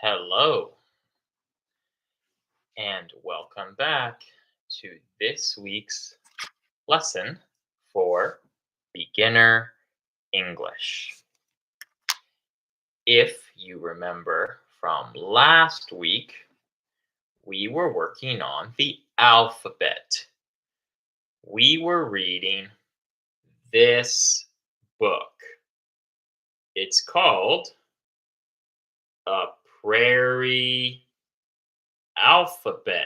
Hello, and welcome back to this week's lesson for beginner English. If you remember from last week, we were working on the alphabet. We were reading this book. It's called A Prairie Alphabet.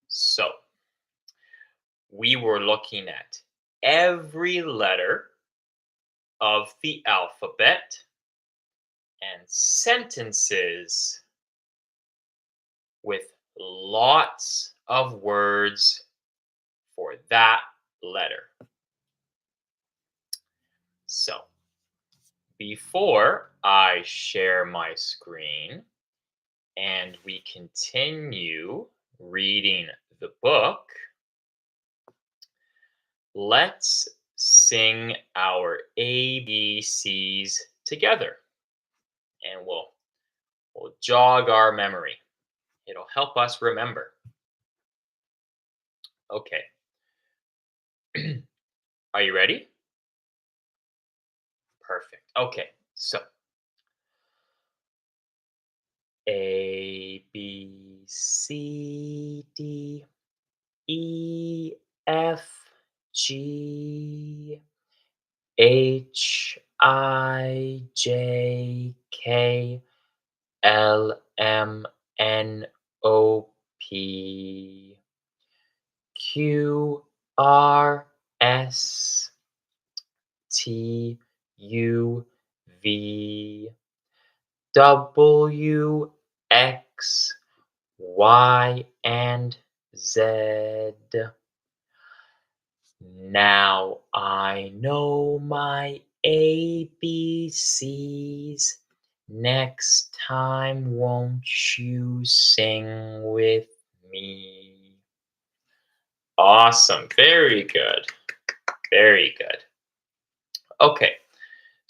So, we were looking at every letter of the alphabet and sentences with lots of words for that letter. So, before I share my screen and we continue reading the book, let's sing our ABCs together and we'll jog our memory. It'll help us remember. Okay. Are you ready? Perfect. Okay. So A, B, C, D, E, F, G, H, I, J, K, L, M, N, O, P, Q, R, S, T, U, V, W, X, Y, and Z. Now I know my ABCs. Next time, won't you sing with me? Awesome. Very good. Very good. Okay.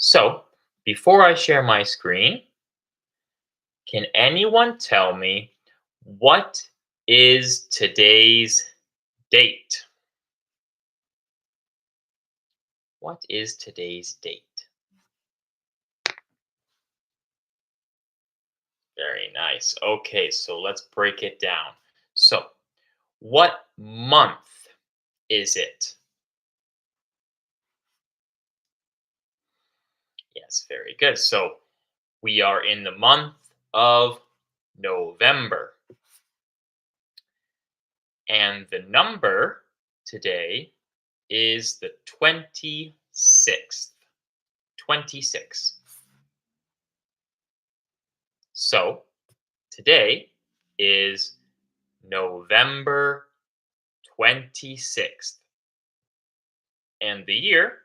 So, before I share my screen, can anyone tell me what is today's date? What is today's date? Very nice. Okay, so let's break it down. So, what month is it? Yes, very good. So, we are in the month of November. And the number today is the 26th. 26. So, today is November 26th. And the year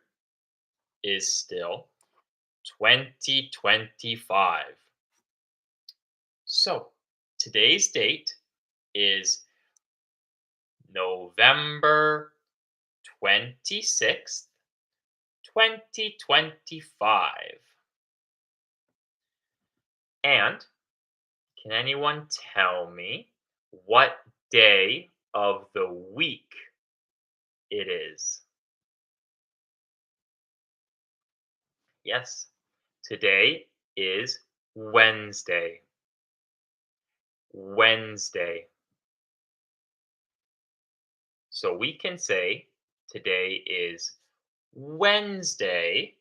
is still 2025. So, today's date is November 26th, 2025. And can anyone tell me what day of the week it is? Yes, today is Wednesday. Wednesday. So we can say today is Wednesday,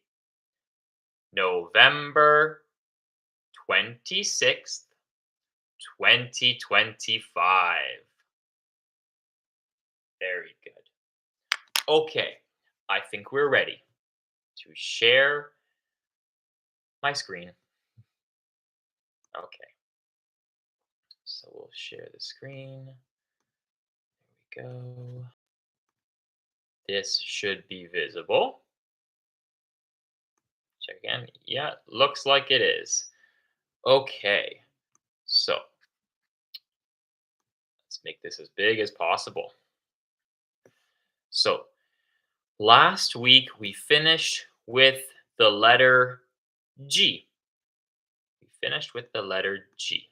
November 26th, 2025. Very good. Okay, I think we're ready to share my screen. Okay, so we'll share the screen. There we go. This should be visible. Check again. Yeah, looks like it is. Okay, so let's make this as big as possible. So last week we finished with the letter G. We finished with the letter G.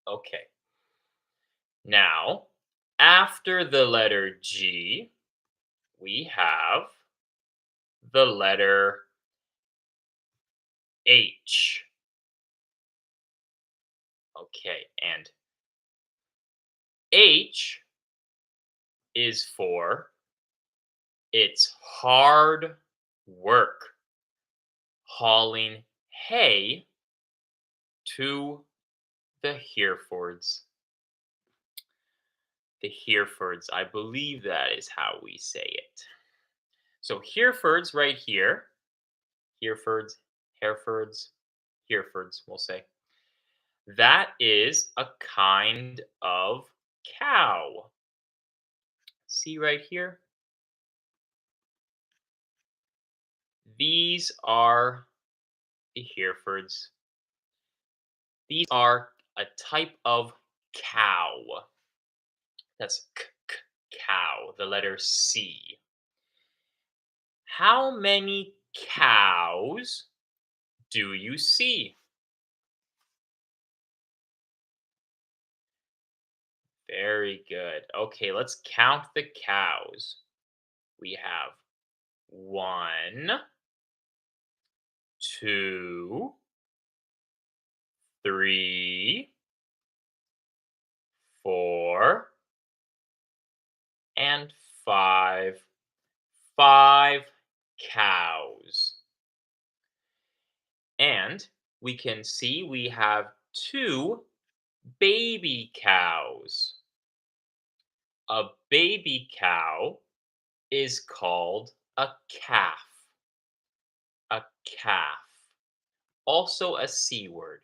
Okay. Now, after the letter G, we have the letter H. Okay, and H is for it's hard work hauling hay to the Herefords. The Herefords, I believe that is how we say it. So Herefords right here, Herefords, Herefords, Herefords, we'll say. That is a kind of cow. See right here? These are the Herefords. These are a type of cow. That's cow, the letter C. How many cows do you see? Very good. Okay, let's count the cows. We have one, two, three, four, and five. Five cows. And we can see we have two baby cows. A baby cow is called a calf. A calf. Also a C word.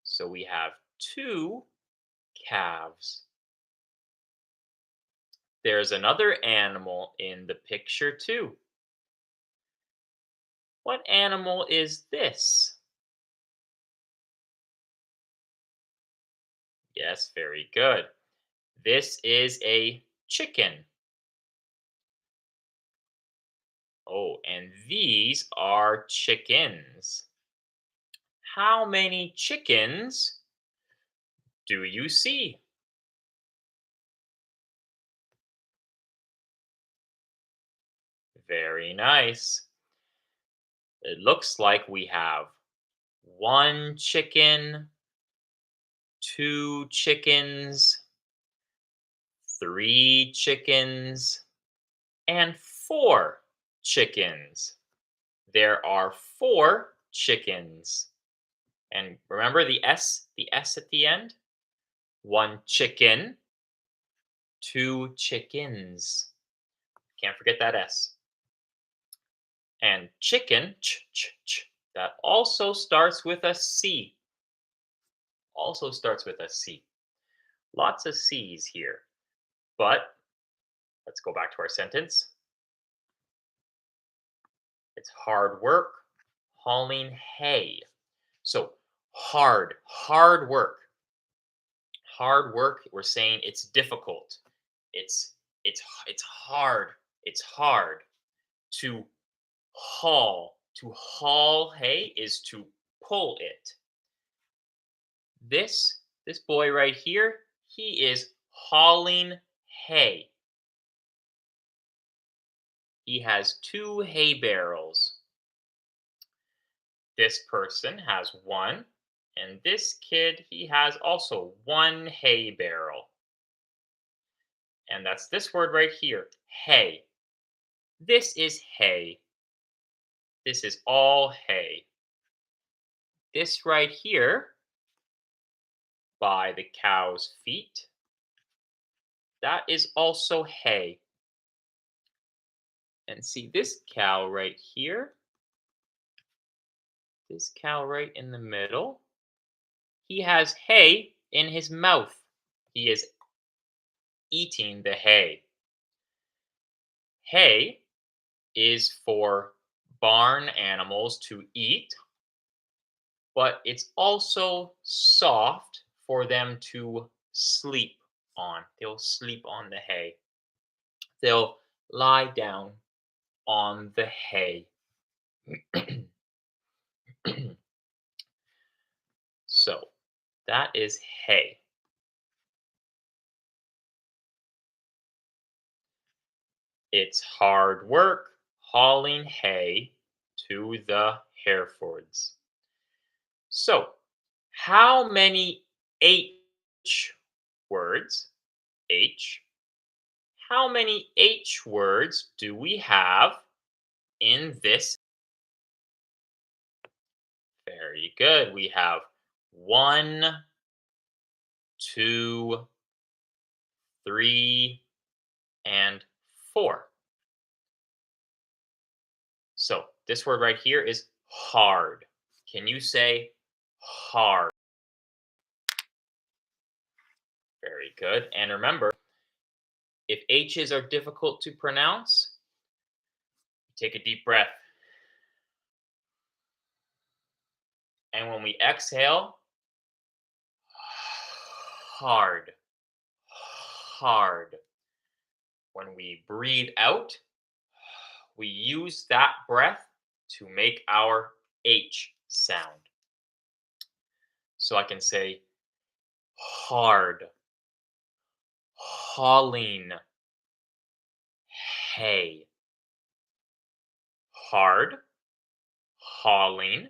So we have two calves. There's another animal in the picture too. What animal is this? Yes, very good. This is a chicken. Oh, and these are chickens. How many chickens do you see? Very nice. It looks like we have one chicken, two chickens, three chickens, and four chickens. There are four chickens. And remember the S at the end? One chicken, two chickens. Can't forget that S. And chicken, that also starts with a C. Also starts with a C. Lots of C's here. But let's go back to our sentence. It's hard work hauling hay. So hard work. Hard work, we're saying it's difficult. It's it's hard. It's hard to haul. To haul hay is to pull it. This boy right here, he is hauling hay. He has two hay barrels. This person has one, and this kid, he has also one hay barrel. And that's this word right here, hay. This is hay. This is all hay. This right here, by the cow's feet, that is also hay. And see this cow right here, this cow right in the middle, he has hay in his mouth. He is eating the hay. Hay is for barn animals to eat, but it's also soft for them to sleep on. They'll sleep on the hay. They'll lie down on the hay. So that is hay. It's hard work hauling hay to the Herefords. So, how many H words, H, how many H words do we have in this? Very good. We have one, two, three, and four. So this word right here is hard. Can you say hard? Very good. And remember, if H's are difficult to pronounce, take a deep breath. And when we exhale, hard, hard. When we breathe out, we use that breath to make our H sound. So I can say hard, hauling, hay. Hard, hauling,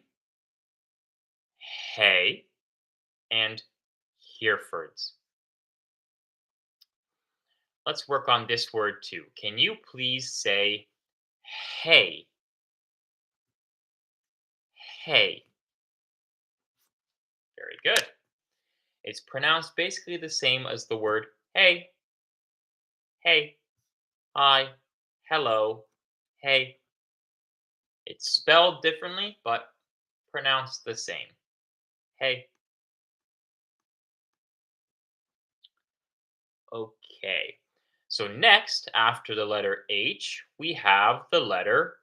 hay, and Herefords. Let's work on this word too. Can you please say hay? Hay. Very good. It's pronounced basically the same as the word hey, hey, hi, hello, hey. It's spelled differently, but pronounced the same. Hey. Okay. So next, after the letter H, we have the letter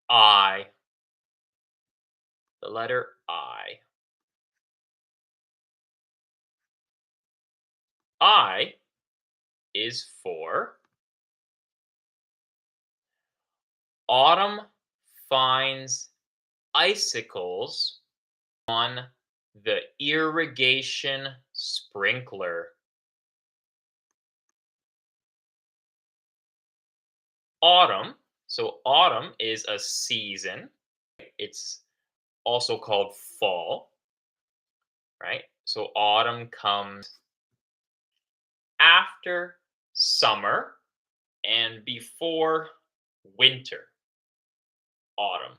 I. The letter I. I is for autumn finds icicles on the irrigation sprinkler. Autumn. So autumn is a season. It's also called fall, right? So autumn comes after summer and before winter. Autumn.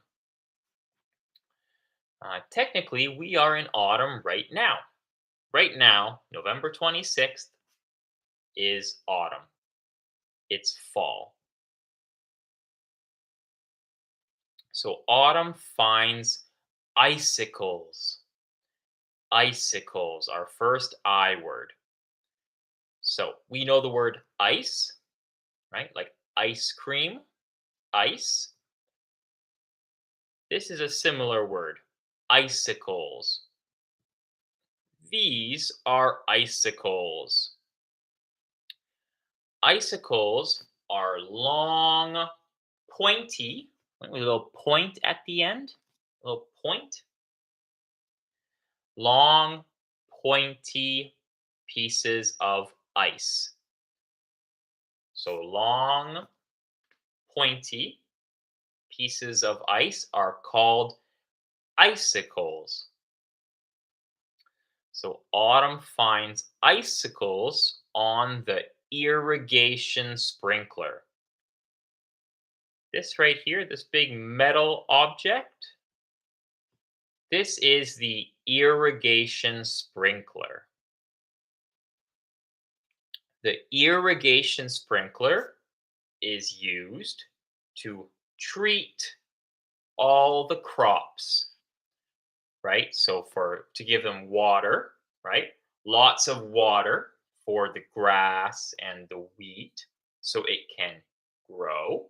Technically, we are in autumn right now. Right now, November 26th is autumn. It's fall. So autumn finds icicles. Icicles, our first I word. So we know the word ice, right? Like ice cream, ice. This is a similar word, icicles. These are icicles. Icicles are long, pointy, with a little point at the end, a little point. Long, pointy pieces of ice. So long, pointy pieces of ice are called icicles. So autumn finds icicles on the irrigation sprinkler. This right here, this big metal object, this is the irrigation sprinkler. The irrigation sprinkler is used to treat all the crops, right? So for to give them water, right? Lots of water for the grass and the wheat so it can grow.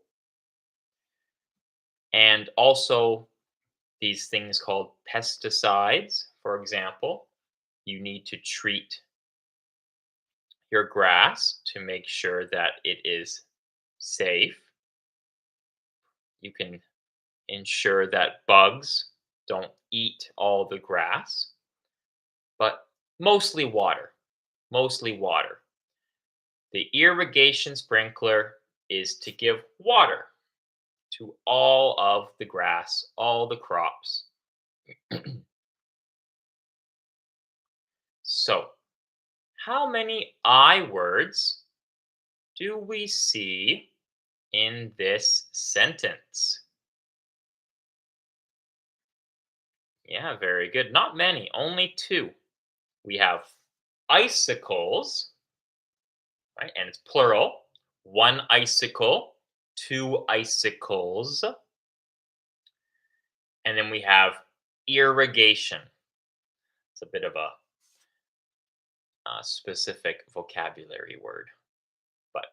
And also these things called pesticides, for example, you need to treat your grass to make sure that it is safe. You can ensure that bugs don't eat all the grass, but mostly water. Mostly water. The irrigation sprinkler is to give water to all of the grass, all the crops. So, how many I words do we see in this sentence? Yeah, very good. Not many, only two. We have icicles, right? And it's plural. One icicle, two icicles. And then we have irrigation. It's a bit of a specific vocabulary word. But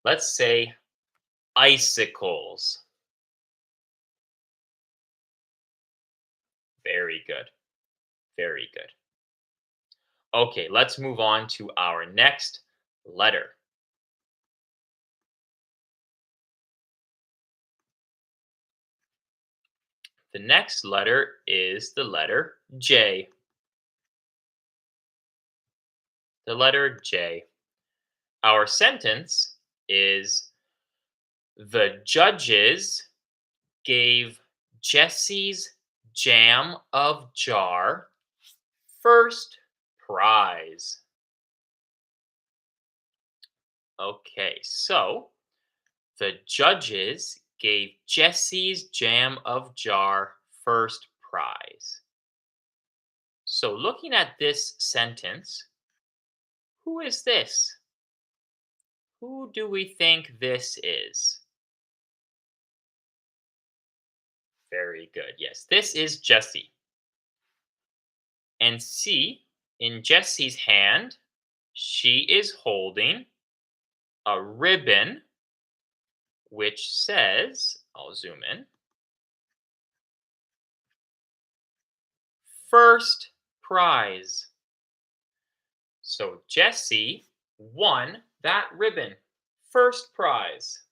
let's say icicles. Very good. Very good. Okay, let's move on to our next letter. The next letter is the letter J. The letter J. Our sentence is the judges gave Jesse's jam of jar first prize. Okay, so the judges gave Jesse's jam of jar first prize. So, looking at this sentence, who is this? Who do we think this is? Very good. Yes, this is Jesse. And see, in Jesse's hand, she is holding a ribbon which says, I'll zoom in, first prize. So Jessie won that ribbon, first prize.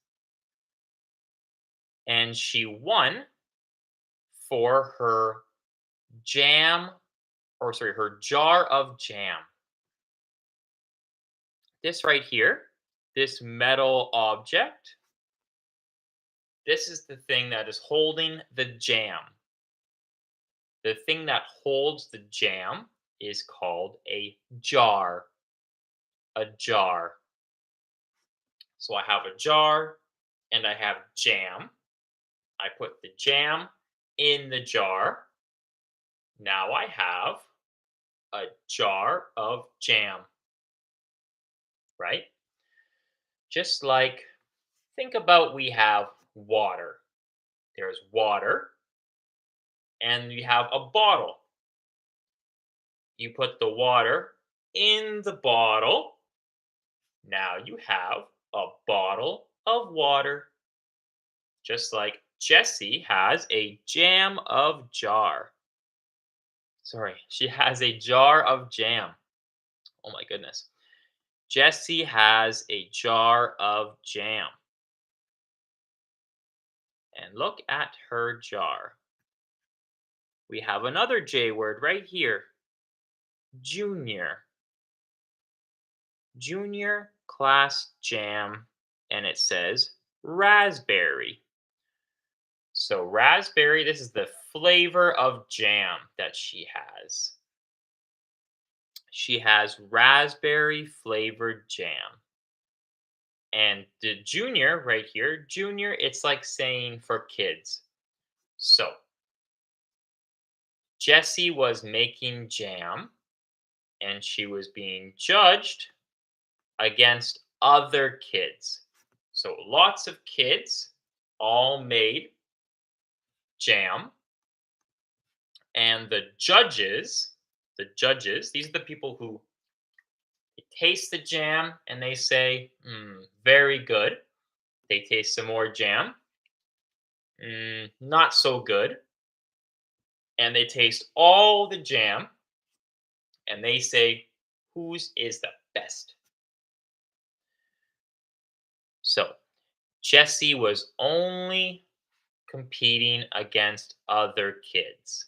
And she won for her her jar of jam. This right here, this metal object, this is the thing that is holding the jam. The thing that holds the jam is called a jar. A jar. So I have a jar and I have jam. I put the jam in the jar. Now I have a jar of jam, right? Just like, think about, we have water. There's water, and you have a bottle. You put the water in the bottle. Now you have a bottle of water. Just like Jessie has a jam of jar. Sorry, she has a jar of jam. Oh my goodness. Jessie has a jar of jam. And look at her jar. We have another J word right here. Junior. Junior class jam. And it says raspberry. So raspberry, this is the flavor of jam that she has. She has raspberry flavored jam. And the junior right here, junior, it's like saying for kids. So Jessie was making jam and she was being judged against other kids. So lots of kids all made jam, and the judges, these are the people who taste the jam and they say, very good. They taste some more jam, not so good. And they taste all the jam and they say, whose is the best? So Jessie was only competing against other kids.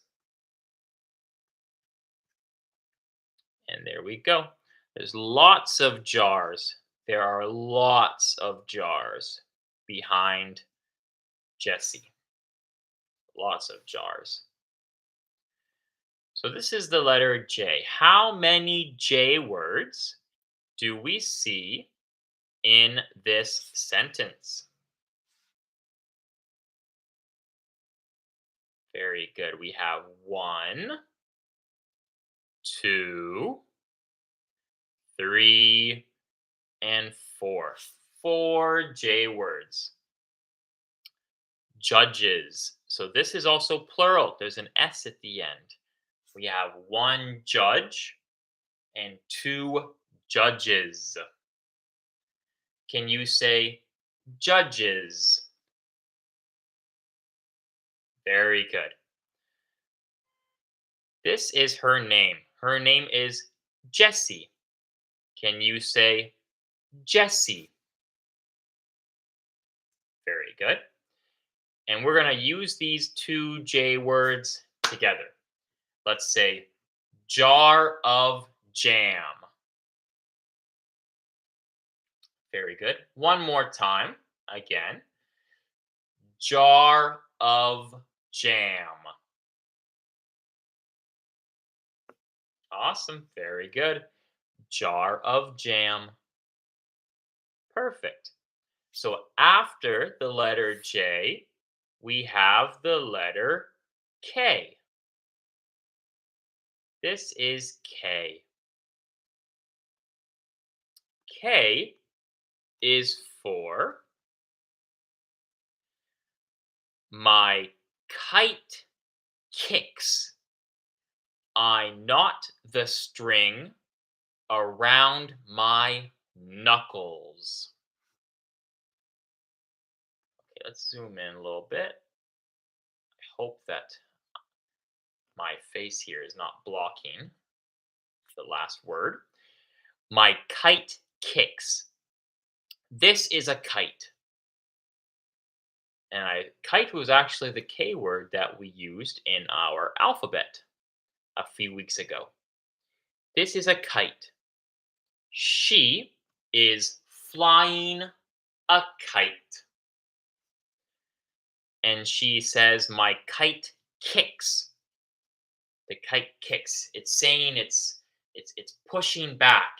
And there we go. There's lots of jars. There are lots of jars behind Jesse. Lots of jars. So this is the letter J. How many J words do we see in this sentence? Very good. We have 1, 2, 3, and 4. 4 J words. Judges. So this is also plural. There's an S at the end. We have 1 judge and 2 judges. Can you say judges? Very good. This is her name. Her name is Jessie. Can you say Jessie? Very good. And we're going to use these 2 J words together. Let's say jar of jam. Very good. One more time. Again. Jar of jam. Awesome. Very good. Jar of jam. Perfect. So after the letter J, we have the letter K. This is K. K is for my kite kicks. I knot the string around my knuckles. Okay, let's zoom in a little bit. I hope that my face here is not blocking the last word. My kite kicks. This is a kite. And kite was actually the K word that we used in our alphabet a few weeks ago. This is a kite. She is flying a kite. And she says, my kite kicks. The kite kicks. It's saying it's pushing back.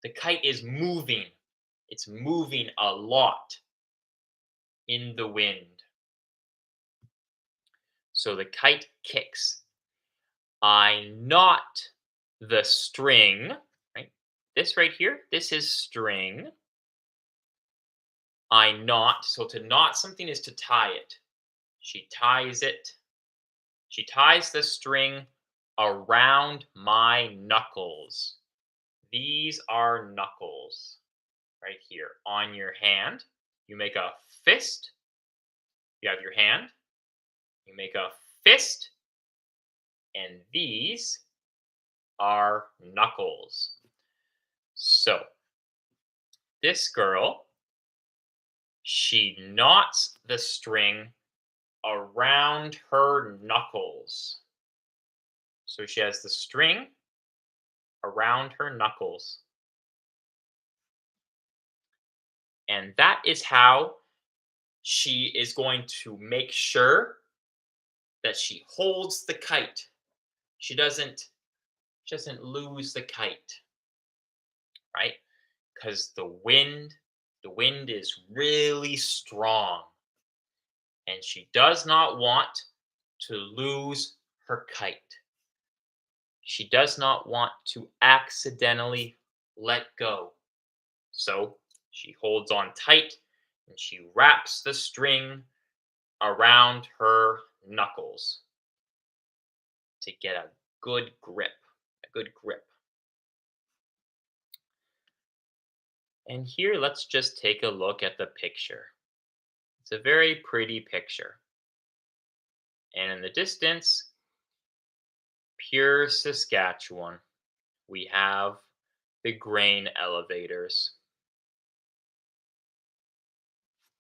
The kite is moving. It's moving a lot in the wind. So the kite kicks. I knot the string, right? This right here, this is string. I knot. So to knot something is to tie it. She ties it. She ties the string around my knuckles. These are knuckles right here on your hand. You make a fist. You have your hand. You make a fist. And these are knuckles. So this girl, she knots the string around her knuckles. So she has the string around her knuckles. And that is how she is going to make sure that she holds the kite. She doesn't lose the kite, right? Because the wind is really strong. And she does not want to lose her kite. She does not want to accidentally let go. So she holds on tight and she wraps the string around her knuckles to get a good grip. And here, let's just take a look at the picture. It's a very pretty picture. And in the distance, pure Saskatchewan, we have the grain elevators.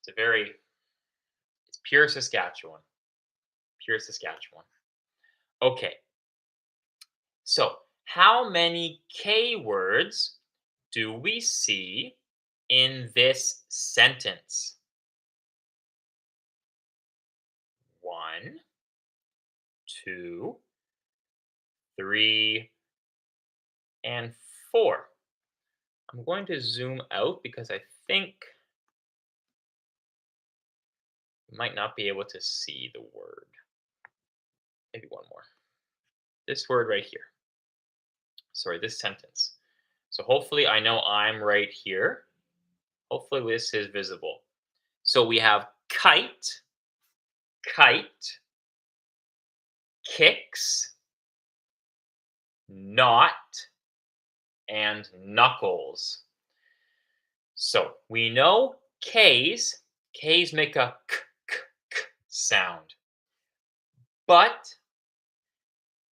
It's Pure Saskatchewan. Pure Saskatchewan. Okay, so how many K words do we see in this sentence? 1, 2, 3, and 4. I'm going to zoom out because I think you might not be able to see the word. Maybe one more. This word right here. Sorry, this sentence. So hopefully I know I'm right here. Hopefully this is visible. So we have kite, kite, kicks, knot, and knuckles. So we know K's make a k sound. But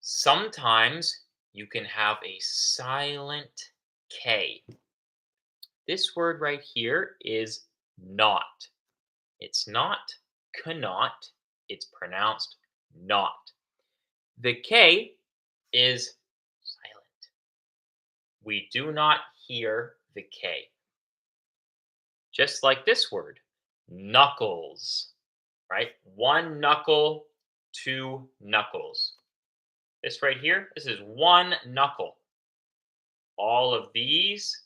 sometimes you can have a silent K. This word right here is not. It's not cannot, it's pronounced not. The K is silent. We do not hear the K. Just like this word, knuckles, right? One knuckle, two knuckles. This right here, this is one knuckle. All of these,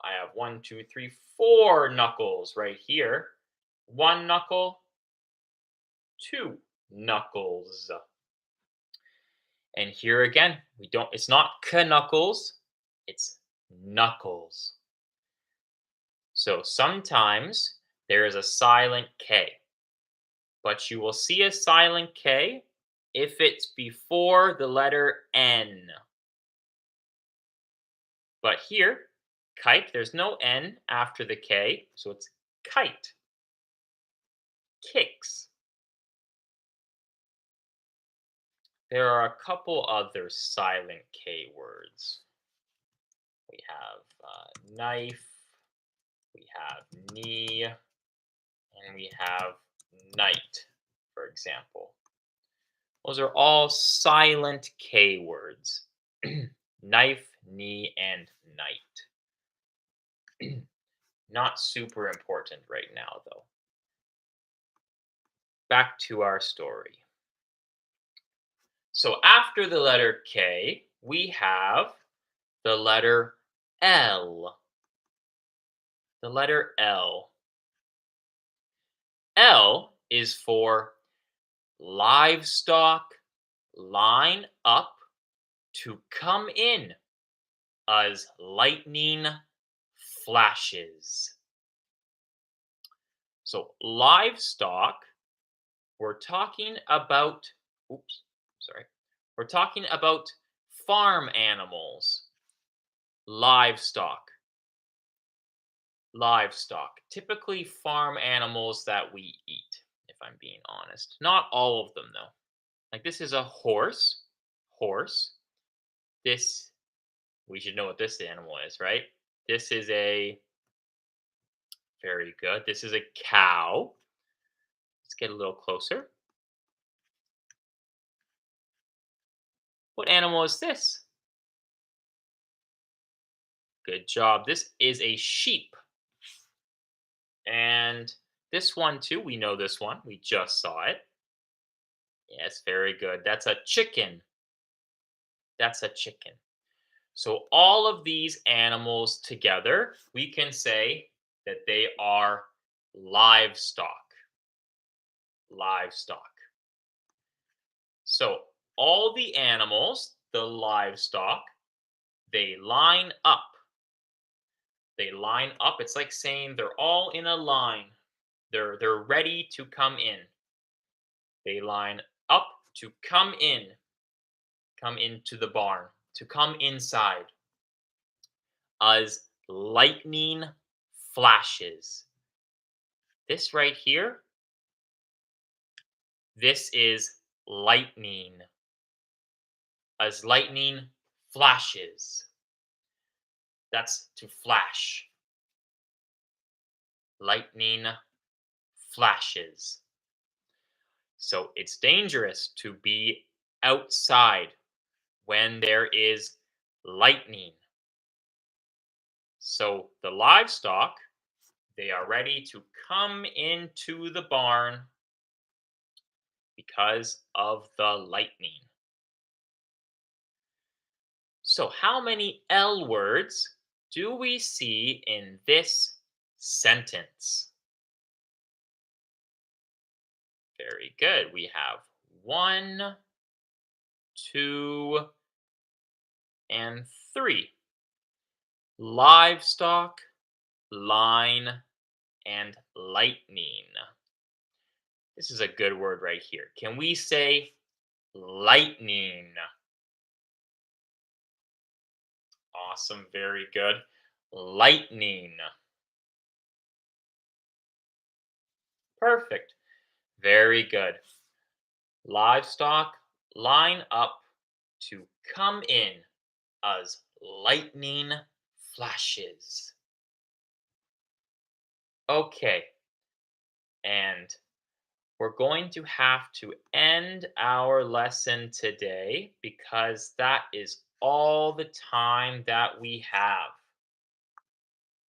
I have 1, 2, 3, 4 knuckles right here. One knuckle, two knuckles. And here again, it's not knuckles, it's knuckles. So sometimes there is a silent K, but you will see a silent K if it's before the letter N. But here, kite, there's no N after the K, so it's kite. Kicks. There are a couple other silent K words. We have knife, we have knee, and we have night, for example. Those are all silent K words. Knife, knee, and night. Not super important right now, though. Back to our story. So after the letter K, we have the letter L. The letter L. L is for livestock line up to come in as lightning flashes. So livestock, we're talking about, we're talking about farm animals. Livestock. Typically farm animals that we eat, if I'm being honest. Not all of them though. Like this is a horse. This, we should know what this animal is, right? This is a, very good. This is a cow. Let's get a little closer. What animal is this? Good job. This is a sheep. And this one too, we know this one. We just saw it. Yes, very good. That's a chicken. That's a chicken. So all of these animals together, we can say that they are livestock. Livestock. So all the animals, the livestock, they line up. They line up. It's like saying they're all in a line. They're ready to come in. They line up to come into the barn, to come inside as lightning flashes. This right here, this is lightning. As lightning flashes. That's to flash. Lightning flashes. So it's dangerous to be outside when there is lightning. So the livestock, they are ready to come into the barn because of the lightning. So how many L words do we see in this sentence? Very good. We have one, two, and three. Livestock, line, and lightning. This is a good word right here. Can we say lightning? Awesome. Very good. Lightning. Perfect. Very good. Livestock line up to come in as lightning flashes. Okay. And we're going to have to end our lesson today because that is all the time that we have.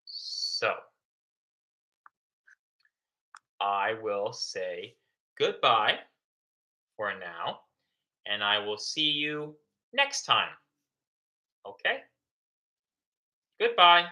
So I will say goodbye for now, and I will see you next time. Okay? Goodbye.